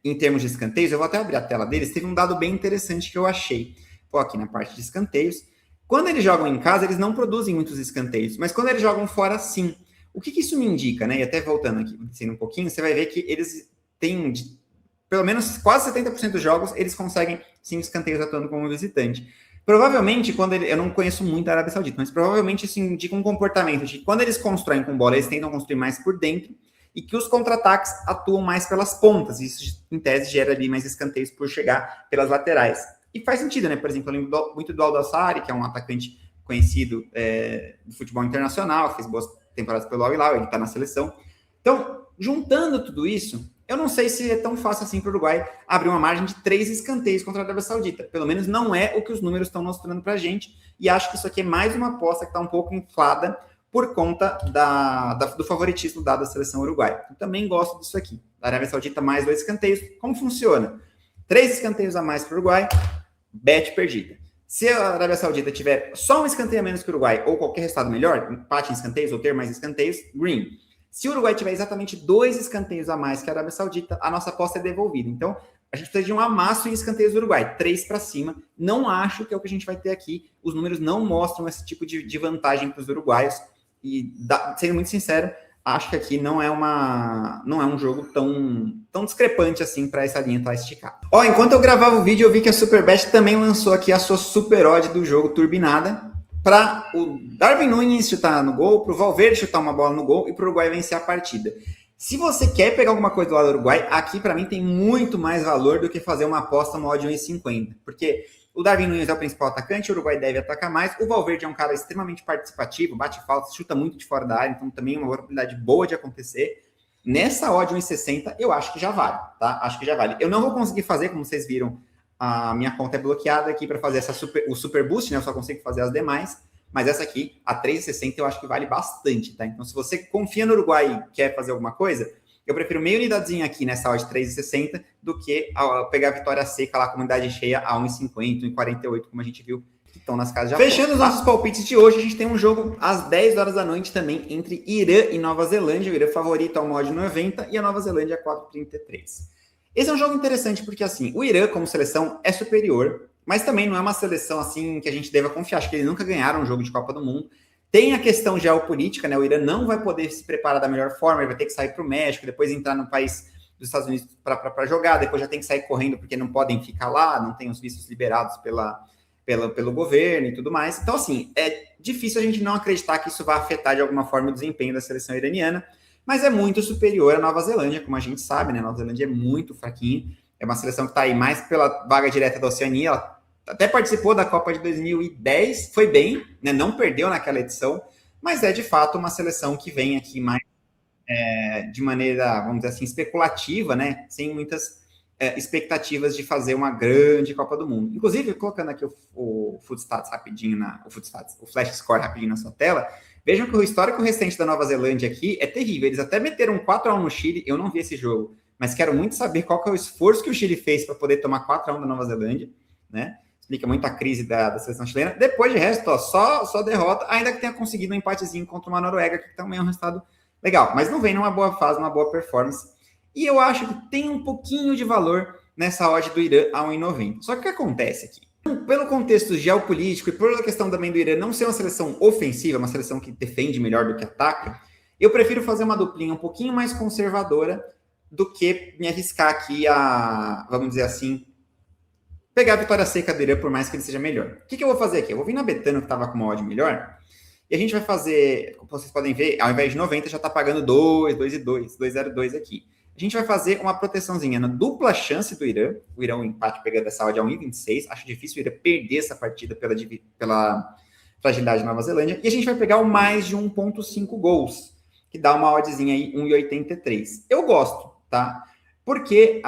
em termos de escanteios, eu vou até abrir a tela deles, teve um dado bem interessante que eu achei. Vou aqui na parte de escanteios. Quando eles jogam em casa, eles não produzem muitos escanteios, mas quando eles jogam fora, sim. O que isso me indica, né? E até voltando aqui, um pouquinho, você vai ver que eles têm, pelo menos quase 70% dos jogos, eles conseguem 5 escanteios atuando como visitante. Provavelmente, eu não conheço muito a Arábia Saudita, mas provavelmente isso indica um comportamento de que quando eles constroem com bola, eles tentam construir mais por dentro e que os contra-ataques atuam mais pelas pontas. Isso, em tese, gera ali mais escanteios por chegar pelas laterais. E faz sentido, né? Por exemplo, eu lembro muito do Al-Dassari, que é um atacante conhecido do futebol internacional, fez boas temporadas pelo Al-Hilal, ele está na seleção. Então, juntando tudo isso, eu não sei se é tão fácil assim para o Uruguai abrir uma margem de 3 escanteios contra a Arábia Saudita. Pelo menos não é o que os números estão mostrando para a gente. E acho que isso aqui é mais uma aposta que está um pouco inflada por conta do favoritismo dado à seleção uruguaia. Eu também gosto disso aqui. A Arábia Saudita mais 2 escanteios. Como funciona? 3 escanteios a mais para o Uruguai, bet perdida. Se a Arábia Saudita tiver só um escanteio a menos que o Uruguai, ou qualquer resultado melhor, empate em escanteios ou ter mais escanteios, green. Se o Uruguai tiver exatamente 2 escanteios a mais que a Arábia Saudita, a nossa aposta é devolvida. Então, a gente precisa de um amasso em escanteios do Uruguai, 3 para cima. Não acho que é o que a gente vai ter aqui. Os números não mostram esse tipo de vantagem para os uruguaios. E, sendo muito sincero, acho que aqui não é um jogo tão discrepante assim para essa linha estar esticada. Enquanto eu gravava o vídeo, eu vi que a Superbet também lançou aqui a sua super odd do jogo turbinada, para o Darwin Núñez chutar no gol, para o Valverde chutar uma bola no gol e para o Uruguai vencer a partida. Se você quer pegar alguma coisa do lado do Uruguai, aqui para mim tem muito mais valor do que fazer uma aposta no odd 1,50, porque o Darwin Núñez é o principal atacante, o Uruguai deve atacar mais, o Valverde é um cara extremamente participativo, bate falta, chuta muito de fora da área, então também é uma probabilidade boa de acontecer. Nessa odd 1,60 eu acho que já vale, tá? Acho que já vale. Eu não vou conseguir fazer, como vocês viram, a minha conta é bloqueada aqui para fazer o Super Boost, né? Eu só consigo fazer as demais. Mas essa aqui, a 3,60, eu acho que vale bastante, tá? Então, se você confia no Uruguai e quer fazer alguma coisa, eu prefiro meia unidadezinha aqui nessa odd 3,60 do que pegar a vitória seca lá, com unidade cheia a 1,50, 1,48, como a gente viu que estão nas casas já. Fechando os nossos palpites de hoje, a gente tem um jogo às 10 horas da noite também entre Irã e Nova Zelândia. O Irã favorito ao mod 90 e a Nova Zelândia a 4,33. Esse é um jogo interessante porque, assim, o Irã, como seleção, é superior, mas também não é uma seleção, assim, que a gente deva confiar. Acho que eles nunca ganharam um jogo de Copa do Mundo. Tem a questão geopolítica, né? O Irã não vai poder se preparar da melhor forma, ele vai ter que sair para o México, depois entrar no país dos Estados Unidos para jogar, depois já tem que sair correndo porque não podem ficar lá, não tem os vistos liberados pelo governo e tudo mais. Então, assim, é difícil a gente não acreditar que isso vai afetar de alguma forma o desempenho da seleção iraniana, mas é muito superior à Nova Zelândia, como a gente sabe, né? A Nova Zelândia é muito fraquinha, é uma seleção que está aí mais pela vaga direta da Oceania, ela até participou da Copa de 2010, foi bem, né? Não perdeu naquela edição, mas é de fato uma seleção que vem aqui mais de maneira, vamos dizer assim, especulativa, né? Sem muitas expectativas de fazer uma grande Copa do Mundo. Inclusive, colocando aqui o Footstats rapidinho, o Flash Score rapidinho na sua tela, vejam que o histórico recente da Nova Zelândia aqui é terrível. Eles até meteram 4-1 no Chile, eu não vi esse jogo, mas quero muito saber qual que é o esforço que o Chile fez para poder tomar 4-1 da Nova Zelândia, né? Explica muito a crise da seleção chilena. Depois de resto, só derrota, ainda que tenha conseguido um empatezinho contra uma Noruega, que também é um resultado legal, mas não vem numa boa fase, numa boa performance. E eu acho que tem um pouquinho de valor nessa odd do Irã a 1,90. Só que o que acontece aqui? Pelo contexto geopolítico e pela questão também do Irã não ser uma seleção ofensiva, uma seleção que defende melhor do que ataca, eu prefiro fazer uma duplinha um pouquinho mais conservadora do que me arriscar aqui a, vamos dizer assim, pegar a vitória seca do Irã, por mais que ele seja melhor. O que eu vou fazer aqui? Eu vou vir na Betano, que estava com uma odd melhor, e a gente vai fazer, como vocês podem ver, ao invés de 90, já está pagando 2,02 aqui. A gente vai fazer uma proteçãozinha na dupla chance do Irã. O Irã, um empate pegando essa odd a 1,26. Acho difícil o Irã perder essa partida pela fragilidade da Nova Zelândia. E a gente vai pegar o mais de 1,5 gols, que dá uma oddzinha aí, 1,83. Eu gosto, tá? Porque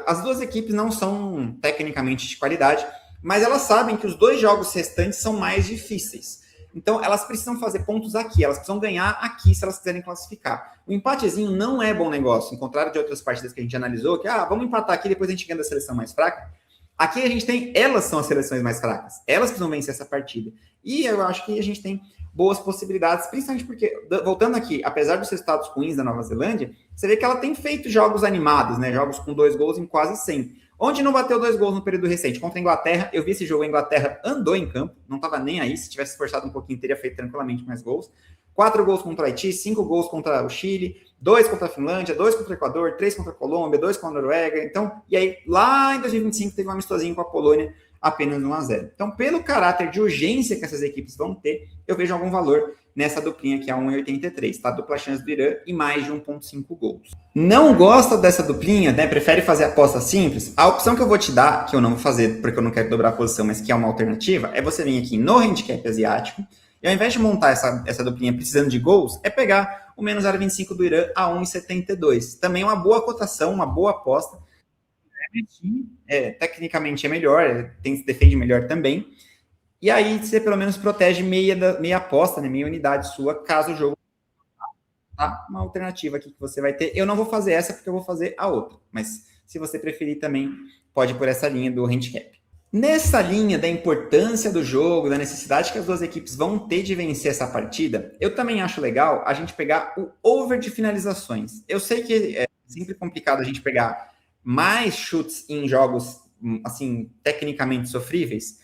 as duas equipes não são tecnicamente de qualidade, mas elas sabem que os 2 jogos restantes são mais difíceis. Então, elas precisam fazer pontos aqui, elas precisam ganhar aqui se elas quiserem classificar. O empatezinho não é bom negócio, ao contrário de outras partidas que a gente analisou, que vamos empatar aqui, depois a gente ganha da seleção mais fraca. Aqui a gente tem, elas são as seleções mais fracas, elas precisam vencer essa partida. E eu acho que a gente tem boas possibilidades, principalmente porque, voltando aqui, apesar dos resultados ruins da Nova Zelândia, você vê que ela tem feito jogos animados, né? Jogos com 2 gols em quase 100. Onde não bateu 2 gols no período recente? Contra a Inglaterra, eu vi esse jogo, a Inglaterra andou em campo, não estava nem aí, se tivesse esforçado um pouquinho, teria feito tranquilamente mais gols. 4 gols contra o Haiti, 5 gols contra o Chile, 2 contra a Finlândia, 2 contra o Equador, 3 contra a Colômbia, 2 contra a Noruega. Então, e aí, lá em 2025, teve um amistosinho com a Polônia, apenas 1-0. Então, pelo caráter de urgência que essas equipes vão ter, eu vejo algum valor nessa duplinha que é 1,83, tá? Dupla chance do Irã e mais de 1,5 gols. Não gosta dessa duplinha, né? Prefere fazer aposta simples? A opção que eu vou te dar, que eu não vou fazer porque eu não quero dobrar a posição, mas que é uma alternativa, é você vir aqui no handicap asiático e ao invés de montar essa duplinha precisando de gols, é pegar o menos 0,25 do Irã a 1,72. Também uma boa cotação, uma boa aposta. Tecnicamente é melhor, se defende melhor também. E aí você pelo menos protege meia aposta, né, meia unidade sua, caso o jogo... Tá? Uma alternativa aqui que você vai ter. Eu não vou fazer essa porque eu vou fazer a outra. Mas se você preferir também, pode ir por essa linha do handicap. Nessa linha da importância do jogo, da necessidade que as duas equipes vão ter de vencer essa partida, eu também acho legal a gente pegar o over de finalizações. Eu sei que é sempre complicado a gente pegar mais chutes em jogos, assim, tecnicamente sofríveis,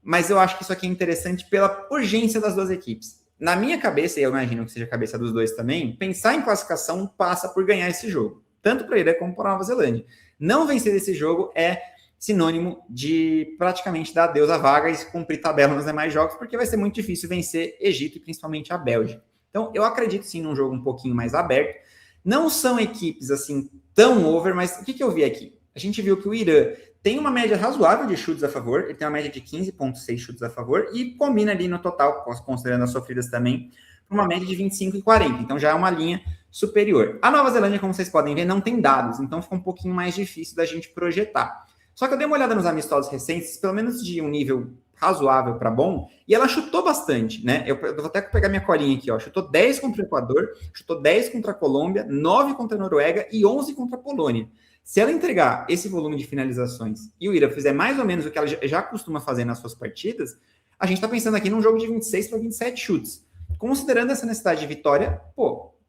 mas eu acho que isso aqui é interessante pela urgência das duas equipes. Na minha cabeça, e eu imagino que seja a cabeça dos dois também, pensar em classificação passa por ganhar esse jogo, tanto para a Irã como para a Nova Zelândia. Não vencer esse jogo é sinônimo de praticamente dar adeus à vaga e cumprir tabela nos demais jogos, porque vai ser muito difícil vencer Egito e principalmente a Bélgica. Então, eu acredito sim num jogo um pouquinho mais aberto. Não são equipes assim tão over, mas o que eu vi aqui? A gente viu que o Irã tem uma média razoável de chutes a favor, ele tem uma média de 15,6 chutes a favor e combina ali no total, considerando as sofridas também, uma média de 25 e 40. Então já é uma linha superior. A Nova Zelândia, como vocês podem ver, não tem dados, então fica um pouquinho mais difícil da gente projetar. Só que eu dei uma olhada nos amistosos recentes, pelo menos de um nível razoável para bom, e ela chutou bastante, né? Eu vou até pegar minha colinha aqui, ó. Chutou 10 contra o Equador, chutou 10 contra a Colômbia, 9 contra a Noruega e 11 contra a Polônia. Se ela entregar esse volume de finalizações e o Irã fizer mais ou menos o que ela já costuma fazer nas suas partidas, a gente está pensando aqui num jogo de 26 para 27 chutes. Considerando essa necessidade de vitória,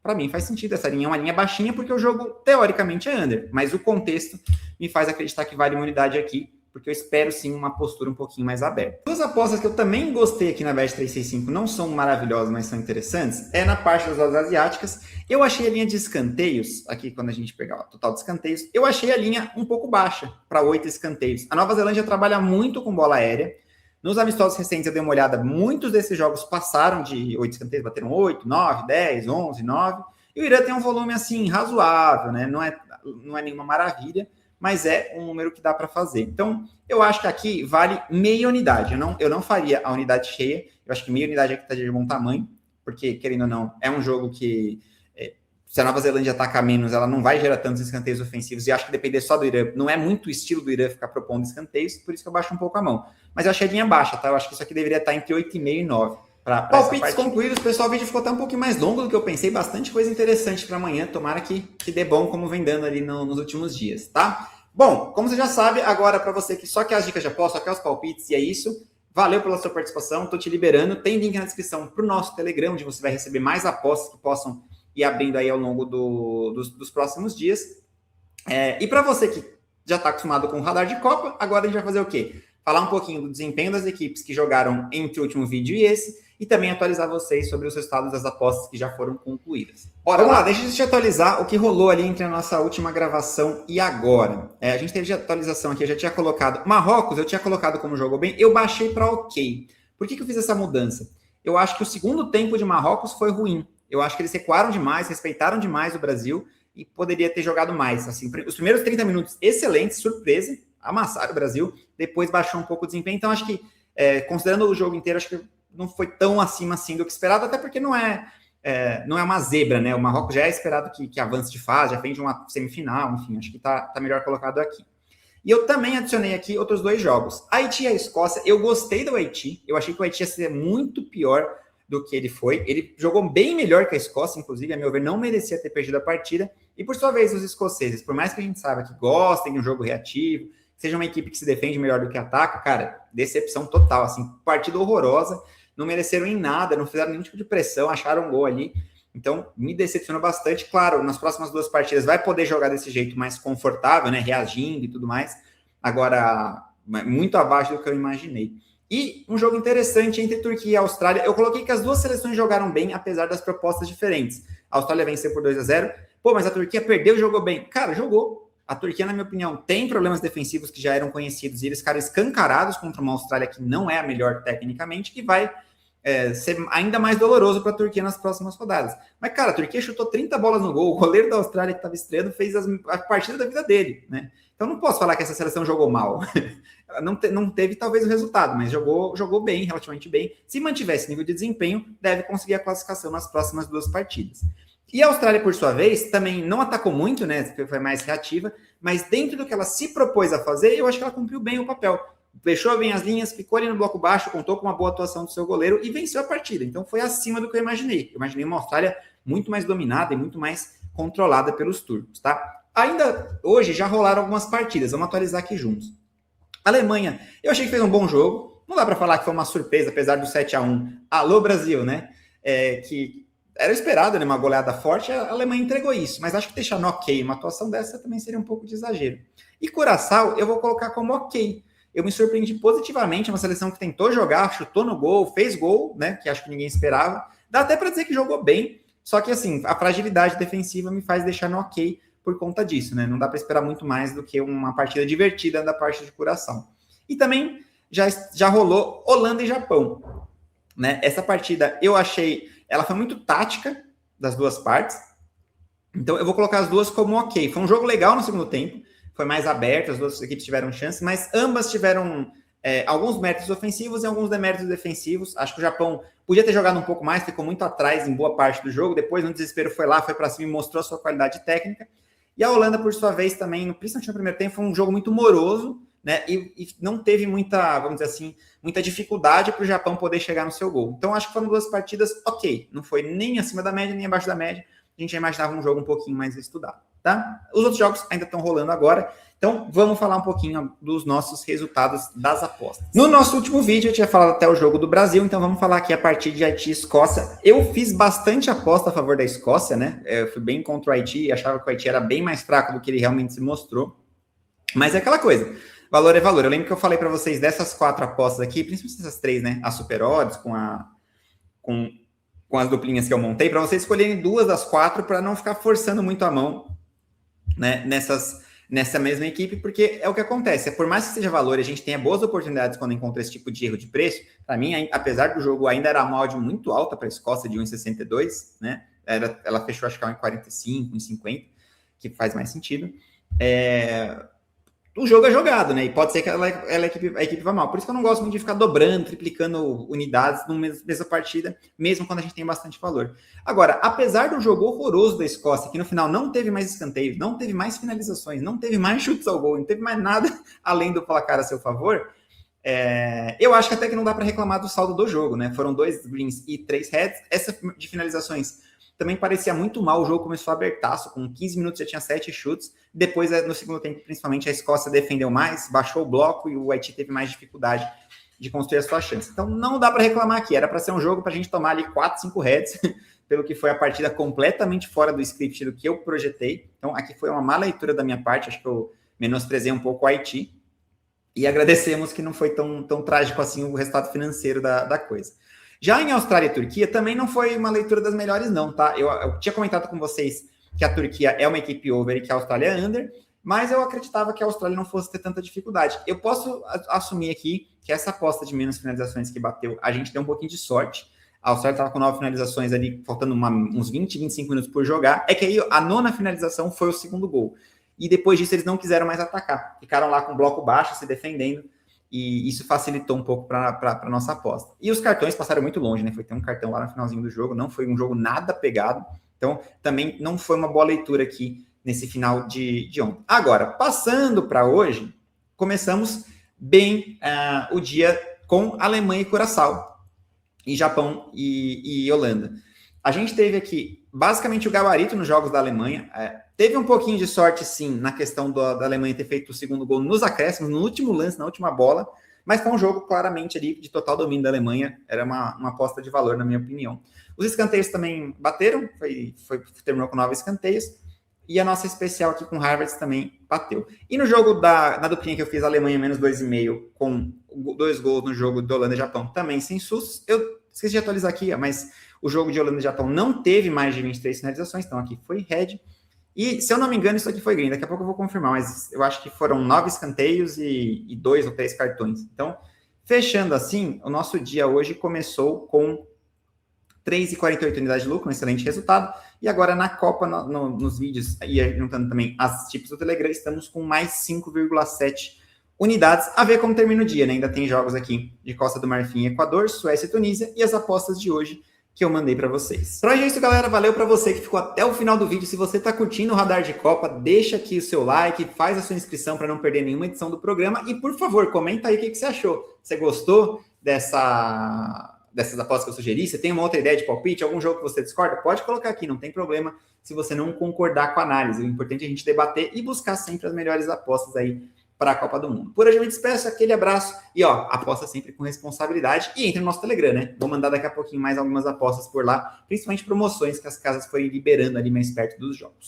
para mim faz sentido. Essa linha é uma linha baixinha porque o jogo, teoricamente, é under. Mas o contexto me faz acreditar que vale uma unidade aqui, porque eu espero sim uma postura um pouquinho mais aberta. Duas apostas que eu também gostei aqui na Bet365, não são maravilhosas, mas são interessantes, é na parte das odds asiáticas. Eu achei a linha de escanteios, aqui quando a gente pegar o total de escanteios, eu achei a linha um pouco baixa para 8 escanteios. A Nova Zelândia trabalha muito com bola aérea. Nos amistosos recentes eu dei uma olhada, muitos desses jogos passaram de 8 escanteios, bateram 8, 9, 10, 11, 9. E o Irã tem um volume assim razoável, né? Não é nenhuma maravilha, mas é um número que dá para fazer. Então, eu acho que aqui vale meia unidade. Eu não faria a unidade cheia. Eu acho que meia unidade aqui está de bom tamanho, porque, querendo ou não, é um jogo que, se a Nova Zelândia atacar menos, ela não vai gerar tantos escanteios ofensivos. E acho que depender só do Irã, não é muito o estilo do Irã ficar propondo escanteios, por isso que eu baixo um pouco a mão. Mas eu achei a linha baixa, tá? Eu acho que isso aqui deveria estar entre 8,5 e 9. Palpites concluídos, pessoal. O vídeo ficou até um pouquinho mais longo do que eu pensei. Bastante coisa interessante para amanhã. Tomara que dê bom, como vem dando ali nos últimos dias, tá? Bom, como você já sabe, agora para você que só quer as dicas de aposta, só quer os palpites, e é isso. Valeu pela sua participação, tô te liberando. Tem link na descrição para o nosso Telegram, onde você vai receber mais apostas que possam ir abrindo aí ao longo dos próximos dias. E para você que já está acostumado com o radar de Copa, agora a gente vai fazer o quê? Falar um pouquinho do desempenho das equipes que jogaram entre o último vídeo e esse, e também atualizar vocês sobre os resultados das apostas que já foram concluídas. Bora lá, deixa eu te atualizar o que rolou ali entre a nossa última gravação e agora. A gente teve de atualização aqui, eu já tinha colocado Marrocos, eu tinha colocado como jogou bem, eu baixei para ok. Por que eu fiz essa mudança? Eu acho que o segundo tempo de Marrocos foi ruim. Eu acho que eles recuaram demais, respeitaram demais o Brasil e poderia ter jogado mais. Assim, os primeiros 30 minutos, excelentes, surpresa, amassaram o Brasil, depois baixou um pouco o desempenho. Então, acho que, considerando o jogo inteiro, acho que não foi tão acima assim do que esperado, até porque não é uma zebra, né? O Marrocos já é esperado que avance de fase, já vem de uma semifinal, enfim, acho que tá melhor colocado aqui. E eu também adicionei aqui outros dois jogos. Haiti e a Escócia, eu gostei do Haiti, eu achei que o Haiti ia ser muito pior do que ele foi. Ele jogou bem melhor que a Escócia, inclusive, a meu ver, não merecia ter perdido a partida. E, por sua vez, os escoceses, por mais que a gente saiba que gostem de um jogo reativo, seja uma equipe que se defende melhor do que ataca, cara, decepção total, assim, partida horrorosa, não mereceram em nada, não fizeram nenhum tipo de pressão, acharam um gol ali. Então, me decepcionou bastante. Claro, nas próximas duas partidas vai poder jogar desse jeito mais confortável, né, reagindo e tudo mais. Agora, muito abaixo do que eu imaginei. E um jogo interessante entre Turquia e Austrália. Eu coloquei que as duas seleções jogaram bem, apesar das propostas diferentes. A Austrália venceu por 2-0. Pô, mas a Turquia perdeu e jogou bem. Cara, jogou. A Turquia, na minha opinião, tem problemas defensivos que já eram conhecidos e eles ficaram escancarados contra uma Austrália que não é a melhor tecnicamente, que vai ser ainda mais doloroso para a Turquia nas próximas rodadas. Mas, cara, a Turquia chutou 30 bolas no gol. O goleiro da Austrália, que estava estreando, fez a partida da vida dele, né? Então, não posso falar que essa seleção jogou mal. Não teve, talvez, o resultado, mas jogou bem, relativamente bem. Se mantiver esse nível de desempenho, deve conseguir a classificação nas próximas duas partidas. E a Austrália, por sua vez, também não atacou muito, né? Foi mais reativa, mas dentro do que ela se propôs a fazer, eu acho que ela cumpriu bem o papel. Fechou bem as linhas, ficou ali no bloco baixo, contou com uma boa atuação do seu goleiro e venceu a partida. Então foi acima do que eu imaginei. Eu imaginei uma Austrália muito mais dominada e muito mais controlada pelos turcos, tá? Ainda hoje já rolaram algumas partidas, vamos atualizar aqui juntos. A Alemanha, eu achei que fez um bom jogo. Não dá para falar que foi uma surpresa, apesar do 7-1. Alô, Brasil, né? Que era esperado, né? Uma goleada forte, a Alemanha entregou isso. Mas acho que deixar no ok uma atuação dessa também seria um pouco de exagero. E Curaçao, eu vou colocar como ok. Eu me surpreendi positivamente, uma seleção que tentou jogar, chutou no gol, fez gol, né? Que acho que ninguém esperava. Dá até para dizer que jogou bem, só que assim, a fragilidade defensiva me faz deixar no ok por conta disso, né? Não dá para esperar muito mais do que uma partida divertida da parte de Curaçao. E também já rolou Holanda e Japão, né? Essa partida eu achei, ela foi muito tática das duas partes, então eu vou colocar as duas como ok. Foi um jogo legal no segundo tempo, foi mais aberto, as duas equipes tiveram chance, mas ambas tiveram alguns méritos ofensivos e alguns deméritos defensivos. Acho que o Japão podia ter jogado um pouco mais, ficou muito atrás em boa parte do jogo, depois no desespero foi lá, foi para cima e mostrou a sua qualidade técnica. E a Holanda, por sua vez, também, principalmente no primeiro tempo, foi um jogo muito moroso, né? E não teve muita, vamos dizer assim, muita dificuldade para o Japão poder chegar no seu gol. Então, acho que foram duas partidas ok. Não foi nem acima da média, nem abaixo da média. A gente já imaginava um jogo um pouquinho mais estudado, tá? Os outros jogos ainda estão rolando agora. Então, vamos falar um pouquinho dos nossos resultados das apostas. No nosso último vídeo, eu tinha falado até o jogo do Brasil, então vamos falar aqui a partir de Haiti e Escócia. Eu fiz bastante aposta a favor da Escócia, né? Eu fui bem contra o Haiti e achava que o Haiti era bem mais fraco do que ele realmente se mostrou. Mas é aquela coisa, valor é valor. Eu lembro que eu falei para vocês dessas 4 apostas aqui, principalmente essas 3, né? A Super Odds com as duplinhas que eu montei, para vocês escolherem 2 das 4 para não ficar forçando muito a mão, né, nessa mesma equipe, porque é o que acontece. Por mais que seja valor e a gente tenha boas oportunidades quando encontra esse tipo de erro de preço, para mim, apesar do jogo ainda era uma odd muito alta para a Escócia, de 1,62, né? Ela fechou, acho que 1,45, 1,50, que faz mais sentido. O jogo é jogado, né? E pode ser que a equipe vá mal. Por isso que eu não gosto muito de ficar dobrando, triplicando unidades numa mesma partida, mesmo quando a gente tem bastante valor. Agora, apesar do jogo horroroso da Escócia, que no final não teve mais escanteios, não teve mais finalizações, não teve mais chutes ao gol, não teve mais nada além do placar a seu favor, eu acho que até que não dá para reclamar do saldo do jogo, né? Foram 2 greens e 3 reds. Essa de finalizações também parecia muito mal, o jogo começou abertaço, com 15 minutos já tinha 7 chutes, depois no segundo tempo, principalmente, a Escócia defendeu mais, baixou o bloco e o Haiti teve mais dificuldade de construir a sua chance. Então não dá para reclamar aqui, era para ser um jogo para a gente tomar ali 4, 5 heads, pelo que foi a partida completamente fora do script do que eu projetei. Então aqui foi uma má leitura da minha parte, acho que eu menosprezei um pouco o Haiti, e agradecemos que não foi tão trágico assim o resultado financeiro da coisa. Já em Austrália e Turquia, também não foi uma leitura das melhores, não, tá? Eu tinha comentado com vocês que a Turquia é uma equipe over e que a Austrália é under, mas eu acreditava que a Austrália não fosse ter tanta dificuldade. Eu posso assumir aqui que essa aposta de menos finalizações que bateu, a gente deu um pouquinho de sorte. A Austrália estava com 9 finalizações ali, faltando uns 20, 25 minutos por jogar. É que aí a 9ª finalização foi o segundo gol. E depois disso eles não quiseram mais atacar. Ficaram lá com o bloco baixo, se defendendo. E isso facilitou um pouco para a nossa aposta. E os cartões passaram muito longe, né? Foi ter um cartão lá no finalzinho do jogo, não foi um jogo nada pegado. Então, também não foi uma boa leitura aqui nesse final de ontem. Agora, passando para hoje, começamos bem o dia com Alemanha e Curaçao, e Japão e Holanda. A gente teve aqui, basicamente, o gabarito nos jogos da Alemanha. Teve um pouquinho de sorte, sim, na questão da Alemanha ter feito o segundo gol nos acréscimos, no último lance, na última bola, mas foi um jogo claramente ali de total domínio da Alemanha. Era uma aposta de valor, na minha opinião. Os escanteios também bateram, terminou com 9 escanteios. E a nossa especial aqui com Harvard também bateu. E no jogo na duplinha que eu fiz, Alemanha menos 2,5, com 2 gols no jogo de Holanda e Japão, também sem sustos. Eu esqueci de atualizar aqui, mas o jogo de Holanda e Japão não teve mais de 23 finalizações, então aqui foi red. E, se eu não me engano, isso aqui foi green. Daqui a pouco eu vou confirmar, mas eu acho que foram 9 escanteios e 2 ou 3 cartões. Então, fechando assim, o nosso dia hoje começou com 3,48 unidades de lucro, um excelente resultado. E agora na Copa, nos vídeos, e juntando também as tips do Telegram, estamos com mais 5,7 unidades. A ver como termina o dia, né? Ainda tem jogos aqui de Costa do Marfim, Equador, Suécia e Tunísia, e as apostas de hoje que eu mandei para vocês. Por hoje é isso, galera. Valeu para você que ficou até o final do vídeo. Se você está curtindo o Radar de Copa, deixa aqui o seu like, faz a sua inscrição para não perder nenhuma edição do programa. E, por favor, comenta aí o que você achou. Você gostou dessas apostas que eu sugeri? Você tem uma outra ideia de palpite? Algum jogo que você discorda? Pode colocar aqui, não tem problema se você não concordar com a análise. O importante é a gente debater e buscar sempre as melhores apostas aí para a Copa do Mundo. Por hoje eu me despeço, aquele abraço e aposta sempre com responsabilidade e entre no nosso Telegram, né? Vou mandar daqui a pouquinho mais algumas apostas por lá, principalmente promoções que as casas forem liberando ali mais perto dos jogos.